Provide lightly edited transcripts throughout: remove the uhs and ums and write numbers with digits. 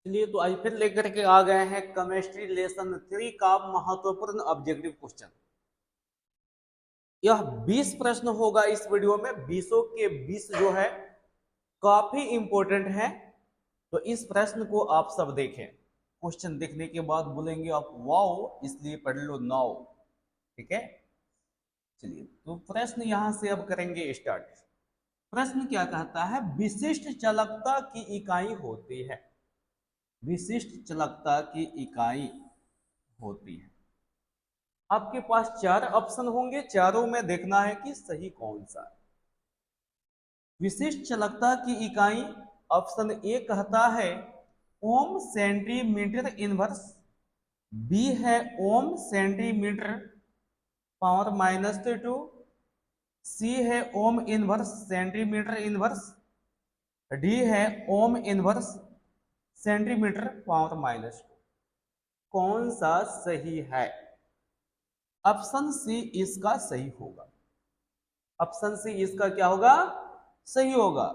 चलिए तो आज फिर लेकर के आ गए हैं केमिस्ट्री लेसन 3 का महत्वपूर्ण ऑब्जेक्टिव क्वेश्चन। यह 20 प्रश्न होगा इस वीडियो में। 20 के 20 जो है काफी इंपॉर्टेंट है। तो इस प्रश्न को आप सब देखें। क्वेश्चन देखने के बाद बोलेंगे आप वाओ, इसलिए पढ़ लो नाउ। ठीक है, चलिए तो प्रश्न यहां से अब करेंगे स्टार्ट। प्रश्न क्या कहता है? विशिष्ट चालकता की इकाई होती है। विशिष्ट चालकता की इकाई होती है। आपके पास 4 ऑप्शन होंगे, चारों में देखना है कि सही कौन सा है। विशिष्ट चालकता की इकाई ऑप्शन ए कहता है ओम सेंटीमीटर इनवर्स, बी है ओम सेंटीमीटर पावर -2, सी है ohm inverse centimetre inverse, D है ओम इनवर्स सेंटीमीटर पावर -2। कौन सा सही है? ऑप्शन सी इसका सही होगा। ऑप्शन सी इसका क्या होगा? सही होगा।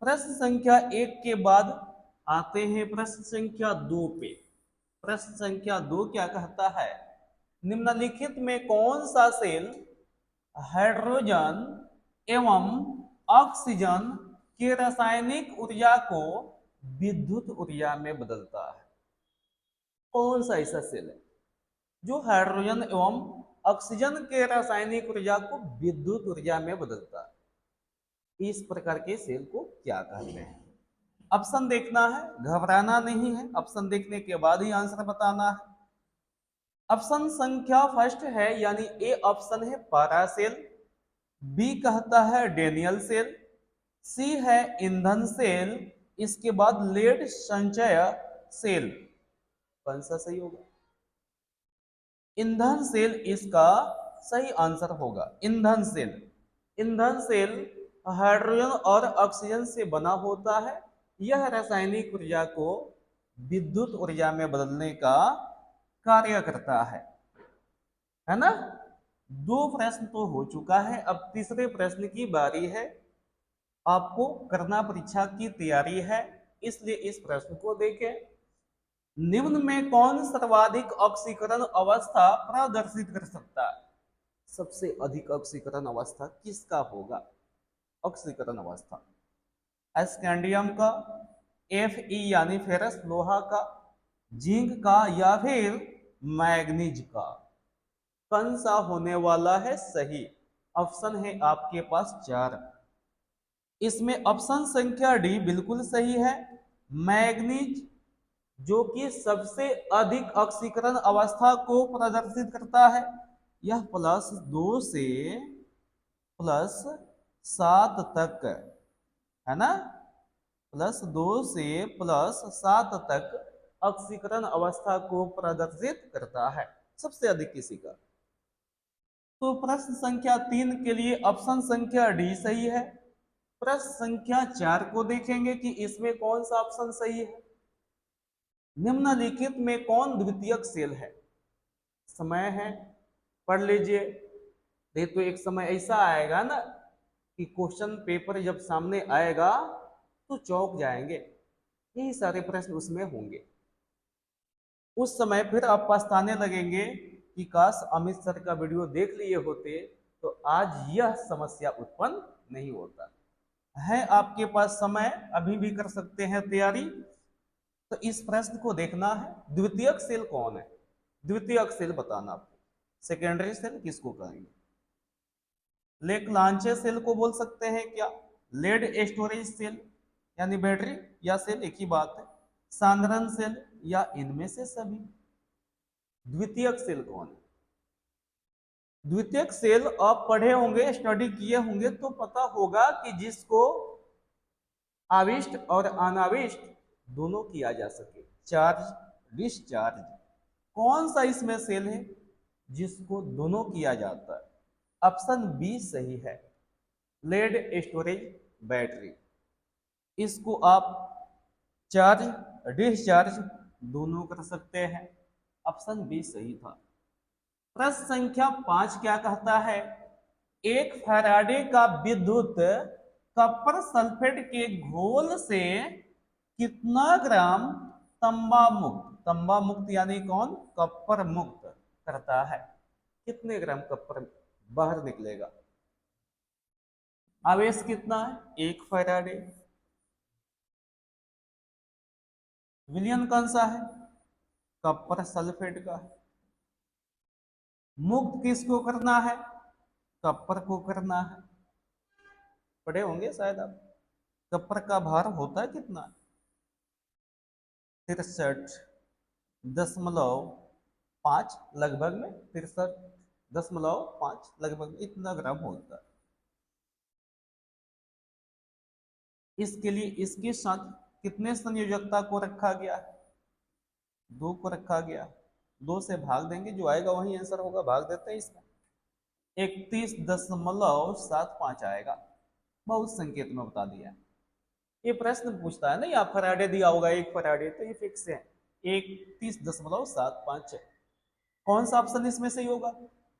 प्रश्न संख्या 1 के बाद आते हैं प्रश्न संख्या 2 पे। प्रश्न संख्या 2 क्या कहता है? निम्नलिखित में कौन सा सेल हाइड्रोजन एवं ऑक्सीजन की रासायनिक ऊर्जा को विद्युत ऊर्जा में बदलता है? कौन सा ऐसा सेल है जो हाइड्रोजन एवं ऑक्सीजन के रासायनिक ऊर्जा को विद्युत ऊर्जा में बदलता है? इस प्रकार के सेल को क्या कहते हैं? ऑप्शन देखना है, घबराना नहीं है। ऑप्शन देखने के बाद ही आंसर बताना है। ऑप्शन संख्या फर्स्ट है यानी ए ऑप्शन है पारा सेल, बी कहता है डेनियल सेल, सी है ईंधन सेल, इसके बाद लेड संचय सेल। कौन सा सही होगा? ईंधन सेल इसका सही आंसर होगा। ईंधन सेल, ईंधन सेल हाइड्रोजन और ऑक्सीजन से बना होता है। यह रासायनिक ऊर्जा को विद्युत ऊर्जा में बदलने का कार्य करता है ना। 2 प्रश्न तो हो चुका है, अब तीसरे प्रश्न की बारी है। आपको करना परीक्षा की तैयारी है, इसलिए इस प्रश्न को देखें। निम्न में कौन सर्वाधिक ऑक्सीकरण अवस्था प्रदर्शित कर सकता है? सबसे अधिक ऑक्सीकरण अवस्था किसका होगा? ऑक्सीकरण अवस्था स्कैंडियम का, Fe यानी फेरस लोहा का, जिंक का या फिर मैग्नीज का? कौन सा होने वाला है सही? ऑप्शन है आपके पास 4। इसमें ऑप्शन संख्या डी बिल्कुल सही है। मैग्नीज जो कि सबसे अधिक ऑक्सीकरण अवस्था को प्रदर्शित करता है। यह +2 से +7 तक है ना, +2 से +7 तक ऑक्सीकरण अवस्था को प्रदर्शित करता है। सबसे अधिक किसी का? तो प्रश्न संख्या 3 के लिए ऑप्शन संख्या डी सही है। प्रश्न संख्या 4 को देखेंगे कि इसमें कौन सा ऑप्शन सही है। निम्नलिखित में कौन द्वितीयक सेल है? समय है, पढ़ लीजिए। नहीं तो एक समय ऐसा आएगा ना कि क्वेश्चन पेपर जब सामने आएगा तो चौंक जाएंगे। यही सारे प्रश्न उसमें होंगे। उस समय फिर आप पछताने लगेंगे कि काश अमित सर का वीडियो देख लिए होते तो आज यह समस्या उत्पन्न नहीं होता है। आपके पास समय, अभी भी कर सकते हैं तैयारी। तो इस प्रश्न को देखना है, द्वितीयक सेल कौन है? द्वितीयक सेल बताना आपको। सेकेंडरी सेल किसको कहेंगे? लेक्लांचे सेल को बोल सकते हैं क्या? लेड स्टोरेज सेल यानी बैटरी या सेल एक ही बात है। सांद्रण सेल या इनमें से सभी? द्वितीयक सेल कौन है? द्वितीयक सेल आप पढ़े होंगे, स्टडी किए होंगे तो पता होगा कि जिसको आविष्ट और अनाविष्ट दोनों किया जा सके, चार्ज डिस्चार्ज। कौन सा इसमें सेल है जिसको दोनों किया जाता है? ऑप्शन बी सही है, लेड स्टोरेज बैटरी। इसको आप चार्ज डिस्चार्ज दोनों कर सकते हैं। ऑप्शन बी सही था। प्रश्न संख्या 5 क्या कहता है? एक फैराडे का विद्युत कपर सल्फेट के घोल से कितना ग्राम तंबा मुक्त। तंबा मुक्त यानी कौन? कॉपर मुक्त करता है। कितने ग्राम कॉपर बाहर निकलेगा? आवेश कितना है? 1 फैराडे। विलयन कौन सा है? कॉपर सल्फेट का है। मुक्त किसको करना है? कॉपर को करना है। पढ़े होंगे शायद आप। कॉपर का भार होता है कितना? 63.5 लगभग में, 63.5 लगभग इतना ग्राम होता है। इसके लिए इसके साथ कितने संयोजकता को रखा गया है? 2 को रखा गया। 2 से भाग देंगे, जो आएगा वही आंसर होगा। भाग देते हैं इसमें, 31.75 आएगा। बहुत संकेत में बता दिया। ये प्रश्न पूछता है ना, या फराडे दिया होगा 1 फराडे, तो ये फिक्स है 31.75। कौन सा ऑप्शन इसमें सही होगा?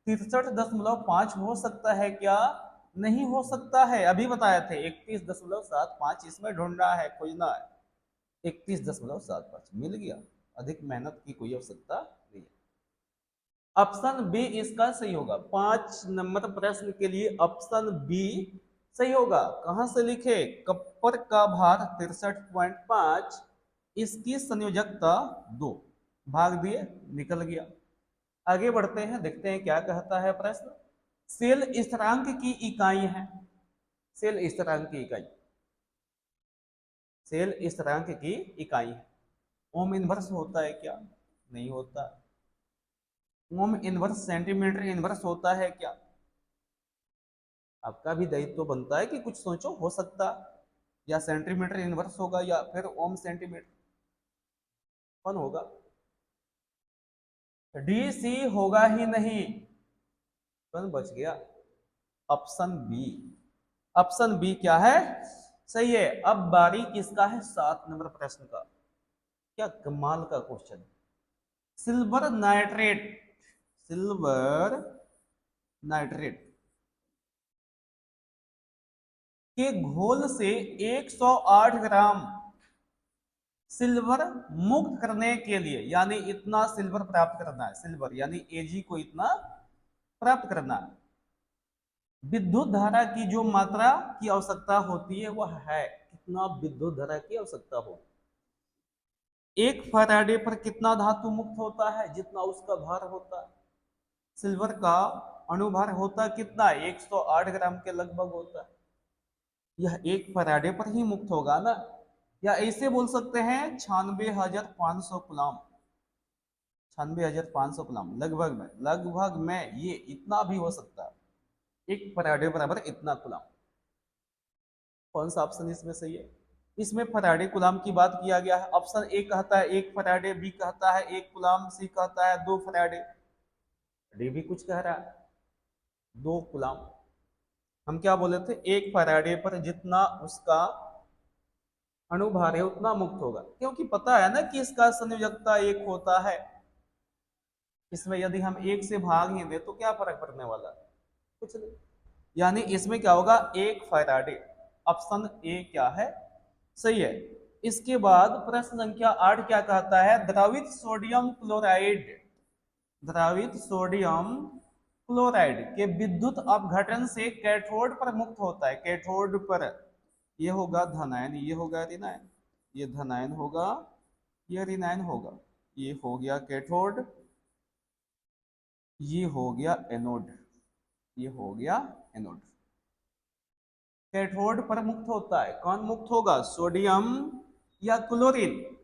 63.5 हो सकता है क्या? नहीं हो सकता है, अभी बताए थे। 31.75 इसमें ढूंढना है, खोजना है। 31.75 मिल गया। अधिक मेहनत की कोई आवश्यकता नहीं है। ऑप्शन बी इसका सही होगा। 5 नंबर प्रश्न के लिए ऑप्शन बी सही होगा। कहां से लिखे? कॉपर का भार 63.5, इसकी संयोजकता 2, भाग दिए, निकल गया। आगे बढ़ते हैं, देखते हैं क्या कहता है प्रश्न। सेल स्थिरांक की इकाई है। सेल स्थिरांक की इकाई, सेल स्थिरांक की इकाई है। ओम इनवर्स होता है क्या? नहीं होता। ओम इनवर्स सेंटीमीटर इनवर्स होता है क्या? आपका भी दायित्व तो बनता है कि कुछ सोचो। हो सकता या सेंटीमीटर इनवर्स होगा या फिर ओम सेंटीमीटर, कौन होगा? डी सी होगा ही नहीं। कौन बच गया? Option B. ऑप्शन बी क्या है? सही है। अब बारी किसका है? 7 नंबर प्रश्न का। क्या कमाल का question. Silver nitrate, silver nitrate के घोल से 108 ग्राम सिल्वर मुक्त करने के लिए, यानी इतना सिल्वर प्राप्त करना है, सिल्वर यानी एजी को इतना प्राप्त करना है, विद्युत धारा की जो मात्रा की आवश्यकता होती है वह है कितना? विद्युत धारा की आवश्यकता हो। 1 फैराडे पर कितना धातु मुक्त होता है? जितना उसका भार होता है। सिल्वर का अणुभार होता कितना? 108 ग्राम के लगभग होता है। यह 1 फैराडे पर ही मुक्त होगा ना। या ऐसे बोल सकते हैं 96,500 कूलम। 96,500 कूलम लगभग में, लगभग में ये इतना भी हो सकता है। 1 फैराडे बराबर इतना कूलम। कौन सा ऑप्शन इसमें सही है? इसमें फैराडे कूलम की बात किया गया है। ऑप्शन ए कहता है 1 फैराडे, बी कहता है 1 कूलम, सी कहता है 2 फैराडे, डी भी कुछ कह रहा है 2 कूलम। हम क्या बोले थे? 1 फैराडे पर जितना उसका अणुभार है उतना मुक्त होगा, क्योंकि पता है ना कि इसका संयोजकता 1 होता है। इसमें यदि हम 1 से भाग ही दे तो क्या फर्क पड़ने वाला है? कुछ नहीं। यानी इसमें क्या होगा? 1 फैराडे। ऑप्शन ए क्या है? सही है। इसके बाद प्रश्न संख्या 8 क्या कहता है? द्रवित सोडियम क्लोराइड, द्रवित सोडियम क्लोराइड के विद्युत अपघटन से कैथोड पर मुक्त होता है। कैथोड पर ये होगा धनायन, ये होगा ऋणायन, ये धनायन होगा, ये ऋणायन होगा। ये हो गया कैथोड, ये हो गया एनोड, ये हो गया एनोड। कैथोड पर मुक्त होता है। कौन मुक्त होगा? सोडियम या क्लोरीन?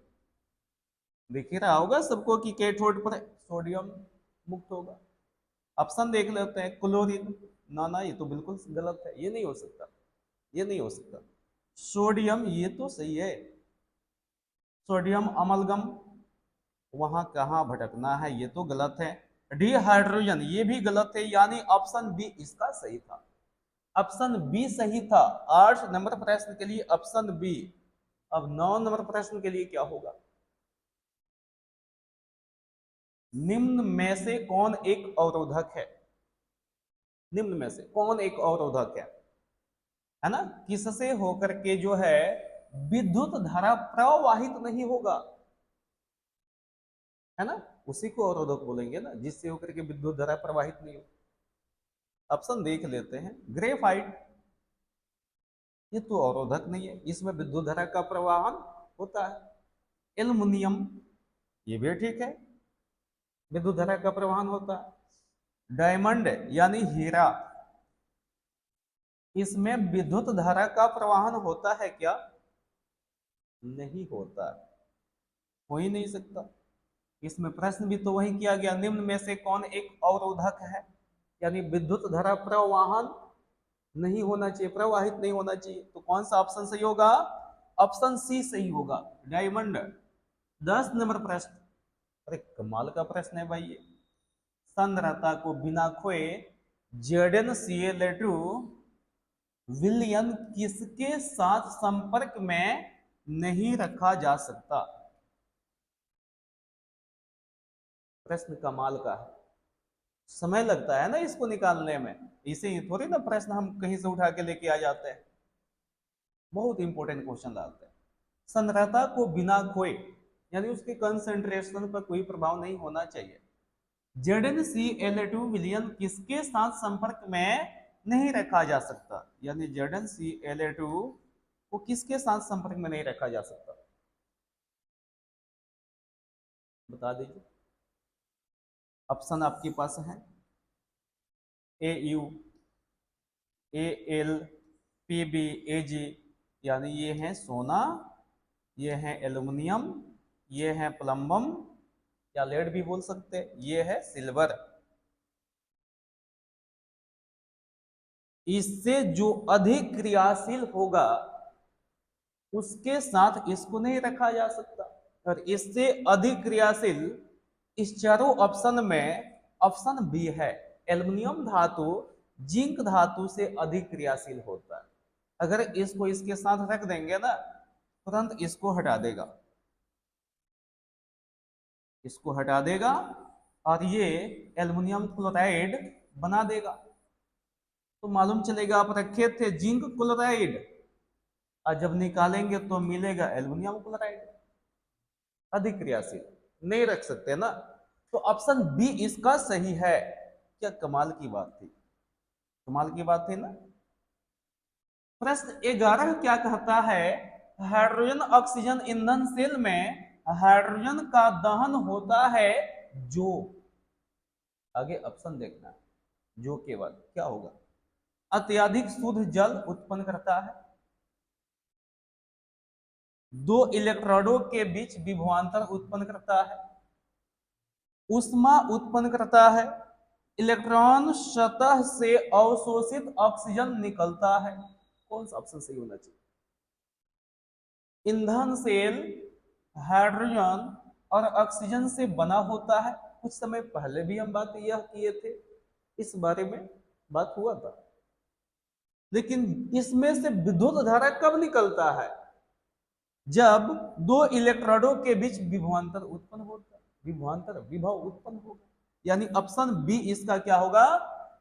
दिख ही रहा होगा सबको कि कैथोड पर सोडियम मुक्त होगा। ऑप्शन देख लेते हैं। क्लोरीन, ना ना, ये तो बिल्कुल गलत है, ये नहीं हो सकता, ये नहीं हो सकता। सोडियम, ये तो सही है। सोडियम अमलगम, वहां कहां भटकना है, ये तो गलत है। डी हाइड्रोजन, ये भी गलत है, यानी ऑप्शन बी इसका सही था। ऑप्शन बी सही था। 8 नंबर प्रश्न के लिए ऑप्शन बी। अब 9 नंबर प्रश्न के लिए क्या होगा? निम्न में से कौन एक अवरोधक है? निम्न में से कौन एक अवरोधक है ना? किससे होकर के जो है विद्युत धारा प्रवाहित नहीं होगा? है ना, उसी को अवरोधक बोलेंगे ना, जिससे होकर के विद्युत धारा प्रवाहित नहीं हो। ऑप्शन देख लेते हैं। ग्रेफाइट, ये तो अवरोधक नहीं है, इसमें विद्युत धारा का प्रवाहन होता है। एल्युमिनियम, ये भी ठीक है, विद्युत धारा का प्रवाहन होता है। डायमंड यानी हीरा, इसमें विद्युत धारा का प्रवाहन होता है क्या? नहीं होता, हो ही नहीं सकता। इसमें प्रश्न भी तो वही किया गया, निम्न में से कौन एक अवरोधक है, यानी विद्युत धारा प्रवाहन नहीं होना चाहिए, प्रवाहित नहीं होना चाहिए। तो कौन सा ऑप्शन सही होगा? ऑप्शन सी सही होगा, डायमंड। 10 नंबर प्रश्न, अरे कमाल का प्रश्न है भाई ये। सांद्रता को बिना खोए ZnCl2 विलयन किसके साथ संपर्क में नहीं रखा जा सकता? प्रश्न कमाल का है, समय लगता है ना इसको निकालने में, इसे ही थोड़ी ना प्रश्न हम कहीं से उठा के लेके आ जाते हैं। बहुत इंपॉर्टेंट क्वेश्चन लाते हैं। सांद्रता को बिना खोए, यानी उसके कंसंट्रेशन पर कोई प्रभाव नहीं होना चाहिए। ZnCl2 विलयन किसके साथ संपर्क में नहीं रखा जा सकता, यानी ZnCl2 को किसके साथ संपर्क में नहीं रखा जा सकता? बता दीजिए। ऑप्शन आपके पास है AU, AL, PB, AG, यानी ये है सोना, ये है एल्युमिनियम, ये है प्लम्बम, या लेड भी बोल सकते हैं, ये है सिल्वर। इससे जो अधिक क्रियाशील होगा उसके साथ इसको नहीं रखा जा सकता, और इससे अधिक क्रियाशील इस चारों ऑप्शन में ऑप्शन बी है। एल्युमिनियम धातु जिंक धातु से अधिक क्रियाशील होता है। अगर इसको इसके साथ रख देंगे ना, तुरंत इसको हटा देगा, इसको हटा देगा, और ये एल्युमिनियम क्लोराइड बना देगा। तो मालूम चलेगा आप रखे थे जिंक क्लोराइड, और जब निकालेंगे तो मिलेगा एल्युमिनियम क्लोराइड, अधिक क्रियाशील, नहीं रख सकते ना। तो ऑप्शन बी इसका सही है। क्या कमाल की बात थी, कमाल की बात थी ना। प्रश्न 11 क्या कहता है? हाइड्रोजन ऑक्सीजन ईंधन सेल में हाइड्रोजन का दहन होता है जो, आगे ऑप्शन देखना, जो के बाद क्या होगा? अत्यधिक शुद्ध जल उत्पन्न करता है, दो इलेक्ट्रोडों के बीच विभवांतर उत्पन्न करता है, ऊष्मा उत्पन्न करता है, इलेक्ट्रॉन सतह से अवशोषित ऑक्सीजन निकलता है। कौन सा ऑप्शन सही होना चाहिए? ईंधन सेल हाइड्रोजन और ऑक्सीजन से बना होता है। कुछ समय पहले भी हम बात यह किए थे, इस बारे में बात हुआ था। लेकिन इसमें से विद्युत धारा कब निकलता है? जब दो इलेक्ट्रोडों के बीच विभवांतर उत्पन्न होता है, विभवांतर विभव उत्पन्न होगा, यानी ऑप्शन बी इसका क्या होगा?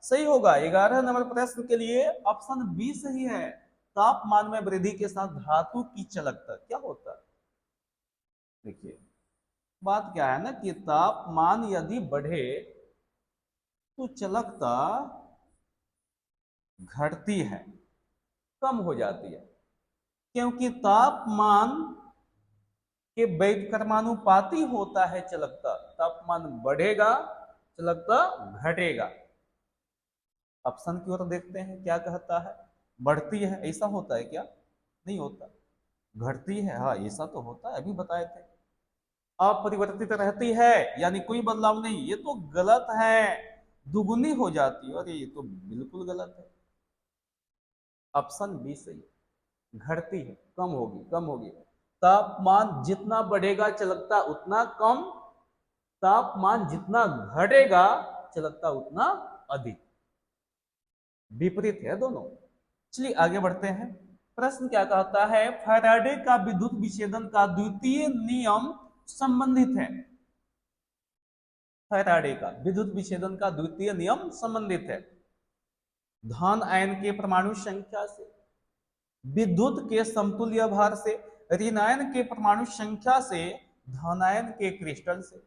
सही होगा। 11 नंबर प्रश्न के लिए ऑप्शन बी सही है। तापमान में वृद्धि के साथ धातु की चलकता क्या होता है? देखिए बात क्या है ना कि तापमान यदि बढ़े तो चलकता घटती है, कम हो जाती है, क्योंकि तापमान के व्युत्क्रमानुपाती होता है चलकता। तापमान बढ़ेगा, चलकता घटेगा। ऑप्शन की ओर देखते हैं क्या कहता है। बढ़ती है, ऐसा होता है क्या? नहीं होता। घटती है, हाँ ऐसा तो होता है, अभी बताए थे। अपरिवर्तित रहती है, यानी कोई बदलाव नहीं, ये तो गलत है। दुगुनी हो जाती है, और ये तो बिल्कुल गलत है। ऑप्शन बी सही, घटती है, कम होगी, कम होगी। तापमान जितना बढ़ेगा चलकता उतना कम, तापमान जितना घटेगा चलकता उतना अधिक, विपरीत है दोनों। चलिए आगे बढ़ते हैं। प्रश्न क्या कहता है? फैराडे का विद्युत विच्छेदन का द्वितीय नियम संबंधित है। फैराडे का विद्युत विच्छेदन का द्वितीय नियम संबंधित है धन आयन के परमाणु संख्या से, विद्युत के समतुल्य भार से, ऋणायन के परमाणु संख्या से, धनायन के क्रिस्टल से।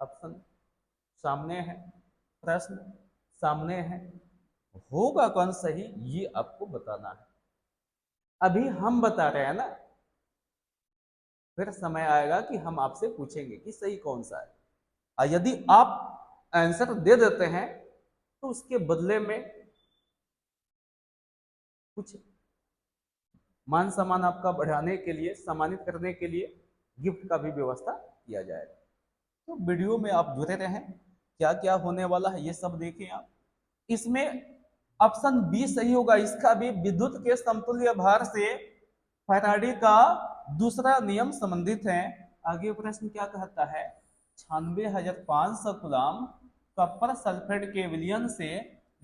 ऑप्शन सामने है, प्रश्न सामने है, होगा कौन सही ये आपको बताना है। अभी हम बता रहे हैं ना, फिर समय आएगा कि हम आपसे पूछेंगे कि सही कौन सा है, और यदि आप आंसर दे देते हैं तो उसके बदले में कुछ मान सम्मान आपका बढ़ाने के लिए, सम्मानित करने के लिए गिफ्ट का भी व्यवस्था किया जाएगा। तो वीडियो में आप जुड़े रहें, क्या क्या होने वाला है ये सब देखें आप। इसमें ऑप्शन बी सही होगा, इसका भी विद्युत के समतुल्य भार से फैराडे का दूसरा नियम संबंधित है। आगे प्रश्न क्या कहता है, 96,500 कूलम कॉपर सल्फेट के विलयन से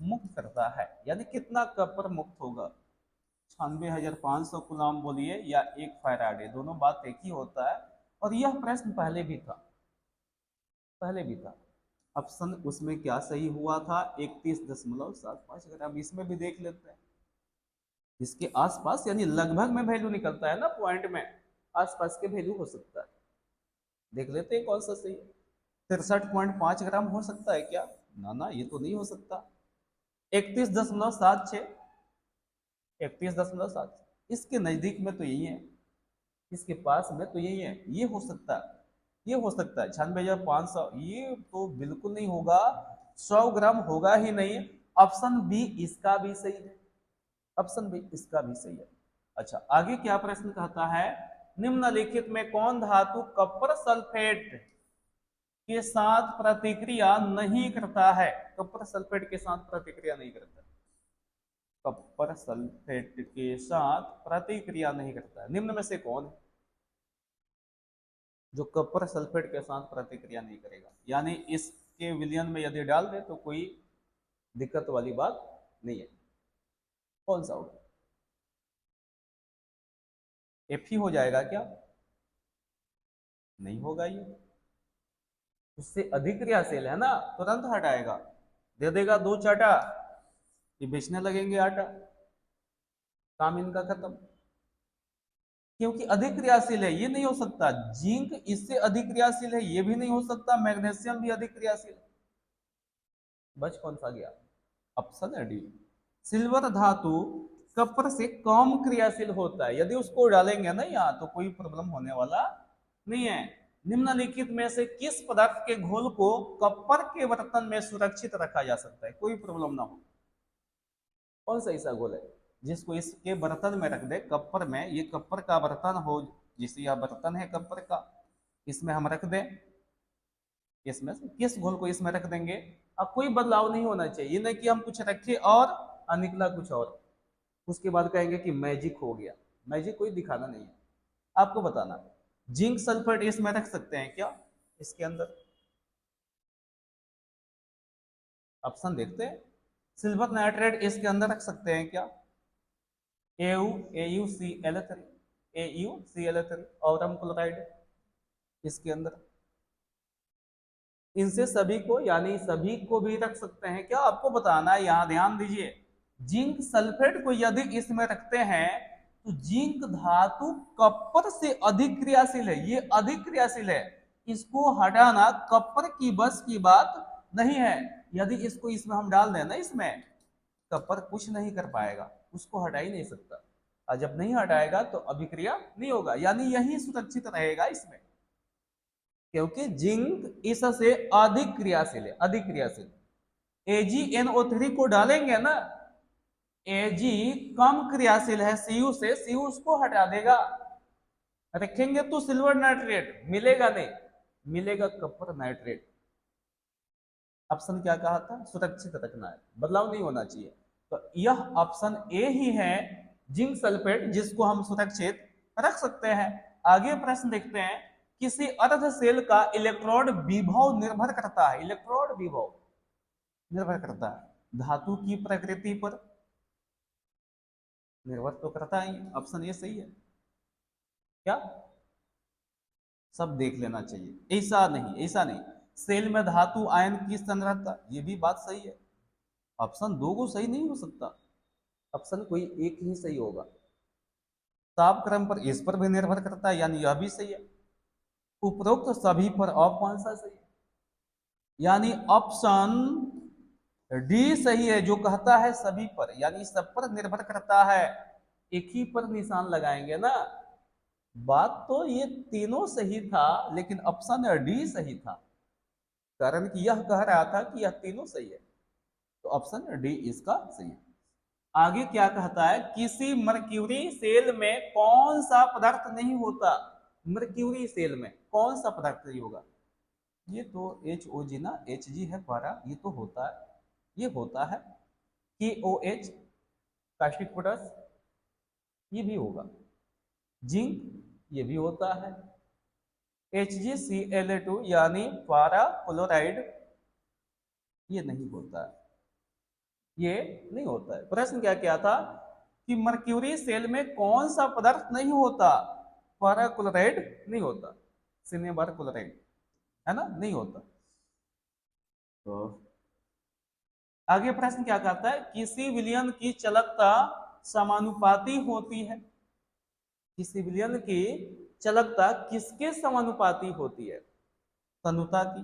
मुक्त करता है, यानी कितना कॉपर मुक्त होगा। 96,500 कूलम बोलिए या 1 फैराडे, दोनों बात एक ही होता है। और यह प्रश्न पहले भी था, पहले भी था। ऑप्शन उसमें क्या सही हुआ था, 31.75 ग्राम। इसमें भी देख लेते हैं, इसके आसपास यानी लगभग में वैल्यू निकलता है ना, पॉइंट में आसपास के वैल्यू हो सकता है। देख लेते हैं कौन सा सही है। 63.5 ग्राम हो सकता है क्या, ना ना ये तो नहीं हो सकता। 31.76, 31.7, इसके नजदीक में तो यही है, इसके पास में तो यही है, ये हो सकता है, ये हो सकता है 96,500, ये तो बिल्कुल नहीं होगा, 100 ग्राम होगा ही नहीं। ऑप्शन बी इसका भी सही है, ऑप्शन बी इसका भी सही है। अच्छा आगे क्या प्रश्न कहता है, निम्नलिखित में कौन धातु कॉपर सल्फेट के साथ प्रतिक्रिया नहीं करता है, कॉपर सल्फेट के साथ प्रतिक्रिया नहीं करता, कॉपर सल्फेट के साथ प्रतिक्रिया नहीं करता है, निम्न में से कौन है जो कॉपर सल्फेट के साथ प्रतिक्रिया नहीं करेगा, यानी इसके विलयन में यदि डाल दे तो कोई दिक्कत वाली बात नहीं है। कौन सा होगा, एफ ही हो जाएगा क्या, नहीं होगा, ये उससे अधिक क्रियाशील है ना, तुरंत हटाएगा, दे देगा 2 चाटा, ये बेचने लगेंगे आटा, काम इनका खत्म, क्योंकि अधिक क्रियाशील है, ये नहीं हो सकता। जिंक इससे अधिक क्रियाशील है, ये भी नहीं हो सकता। मैग्नीशियम भी अधिक क्रियाशील है, बच कौन सा गया, ऑप्शन है डी। सिल्वर धातु कॉपर से कम क्रियाशील होता है, यदि उसको डालेंगे ना यहाँ तो कोई प्रॉब्लम होने वाला नहीं है। निम्नलिखित में से किस पदार्थ के घोल को कॉपर के बर्तन में सुरक्षित रखा जा सकता है, कोई प्रॉब्लम ना हो, कौन सा ऐसा घोल है जिसको इसके बर्तन में रख दे, कॉपर में, ये कॉपर का बर्तन हो, जिसे यह बर्तन है कॉपर का, इसमें हम रख दें, इसमें किस घोल को इसमें रख देंगे, अब कोई बदलाव नहीं होना चाहिए, ये नहीं कि हम कुछ रखे और निकला कुछ और, उसके बाद कहेंगे कि मैजिक हो गया, मैजिक कोई दिखाना नहीं है, आपको बताना। जिंक सल्फेट इसमें रख सकते हैं क्या, इसके अंदर, ऑप्शन देखते हैं। सिल्वर नाइट्रेट इसके अंदर रख सकते हैं क्या, AuCl3, AuCl3, ऑरम क्लोराइड इसके अंदर, इनसे सभी को यानी सभी को भी रख सकते हैं क्या, आपको बताना है। यहां ध्यान दीजिए, जिंक सल्फेट को यदि इसमें रखते हैं तो जिंक धातु कॉपर से अधिक क्रियाशील है, ये अधिक क्रियाशील है, इसको हटाना कॉपर की बस की बात नहीं है। यदि इसको इसमें हम डाल दें ना, इसमें कॉपर कुछ नहीं कर पाएगा, उसको हटा ही नहीं सकता, और जब नहीं हटाएगा तो अभिक्रिया नहीं होगा, यानी यही सुरक्षित रहेगा इसमें, क्योंकि जिंक इससे अधिक क्रियाशील है, अधिक क्रियाशील। AgNO3 को डालेंगे ना, Ag कम क्रियाशील है Cu से, Cu उसको हटा देगा, रखेंगे तो सिल्वर नाइट्रेट मिलेगा नहीं, मिलेगा कॉपर नाइट्रेट। ऑप्शन क्या कहा था, सुरक्षित रखना है, बदलाव नहीं होना चाहिए, तो यह ऑप्शन ए ही है, जिंक सल्फेट, जिसको हम सुरक्षित रख सकते हैं। आगे प्रश्न देखते हैं, किसी अर्ध सेल का इलेक्ट्रोड विभव निर्भर करता है, इलेक्ट्रोड विभव निर्भर करता है धातु की प्रकृति पर, निर्भर तो करता ही, ऑप्शन ये सही है क्या, सब देख लेना चाहिए, ऐसा नहीं, ऐसा नहीं, सेल में धातु आयन की संरचना, ये भी बात सही है, ऑप्शन 2 को सही नहीं हो सकता, ऑप्शन कोई एक ही सही होगा। ताप क्रम पर इस पर भी निर्भर करता है, यानी यह भी सही है। उपरोक्त सभी पर और कौन सा सही है, यानी ऑप्शन डी सही है, जो कहता है सभी पर, यानी सब पर निर्भर करता है, एक ही पर निशान लगाएंगे ना। बात तो ये तीनों सही था, लेकिन ऑप्शन डी सही था, कारण कि यह कह रहा था कि यह तीनों सही है, तो ऑप्शन डी इसका सही है। आगे क्या कहता है, किसी मर्क्यूरी सेल में कौन सा पदार्थ नहीं होता। मर्क्यूरी सेल में कौन सा पदार्थ नहीं होगा। ये तो HOG ना, Hg है पारा, ये तो होता है, ये होता है। KOH कास्टिक पोटास, ये भी होगा। जिंक, ये भी होता है। HgCl2 यानी पारा क्लोराइड, ये नहीं होता है, ये नहीं होता है। प्रश्न क्या क्या था कि मर्क्यूरी सेल में कौन सा पदार्थ नहीं होता। पारा क्लोराइड नहीं होता, सिनेबार क्लोराइड है ना, नहीं होता। तो आगे प्रश्न क्या कहता है, किसी विलयन की चालकता समानुपाती होती है। किसी विलयन की चालकता किसके समानुपाती होती है। तनुता की,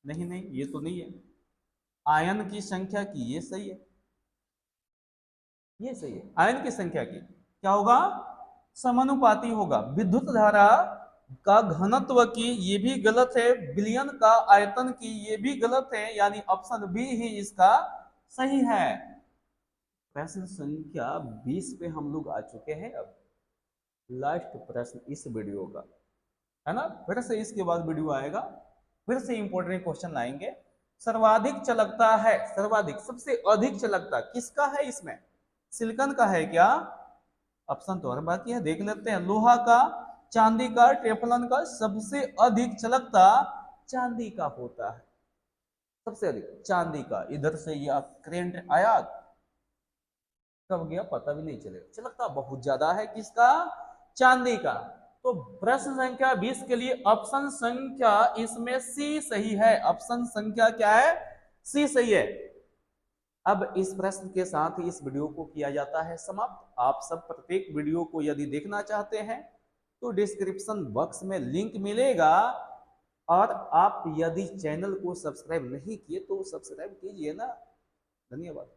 नहीं नहीं ये तो नहीं है। आयन की संख्या की, ये सही है, ये सही है। आयन की संख्या की क्या होगा, समानुपाती होगा। विद्युत धारा का घनत्व की, ये भी गलत है। विलयन का आयतन की, ये भी गलत है, यानी ऑप्शन बी ही इसका सही है। प्रश्न संख्या 20 पे हम लोग आ चुके हैं। अब लास्ट प्रश्न इस वीडियो का है ना, फिर से इसके बाद वीडियो आएगा, फिर से इंपॉर्टेंट क्वेश्चन लाएंगे। सर्वाधिक चलकता है, सर्वाधिक सबसे अधिक चलकता किसका है इसमें। सिलिकॉन का है क्या, ऑप्शन तो और बाकी है, देख लेते हैं। लोहा का, चांदी का, टेफलॉन का। सबसे अधिक चलकता चांदी का होता है, सबसे अधिक चांदी का। इधर से यह करंट आया, कब गया पता भी नहीं चलेगा। चलकता बहुत ज्यादा है किसका, चांदी का। तो प्रश्न संख्या 20 के लिए ऑप्शन संख्या इसमें सी सही है। ऑप्शन संख्या क्या है, सी सही है। अब इस प्रश्न के साथ ही इस वीडियो को किया जाता है समाप्त। आप सब प्रत्येक वीडियो को यदि देखना चाहते हैं तो डिस्क्रिप्शन बॉक्स में लिंक मिलेगा, और आप यदि चैनल को सब्सक्राइब नहीं किए तो सब्सक्राइब कीजिए ना। धन्यवाद।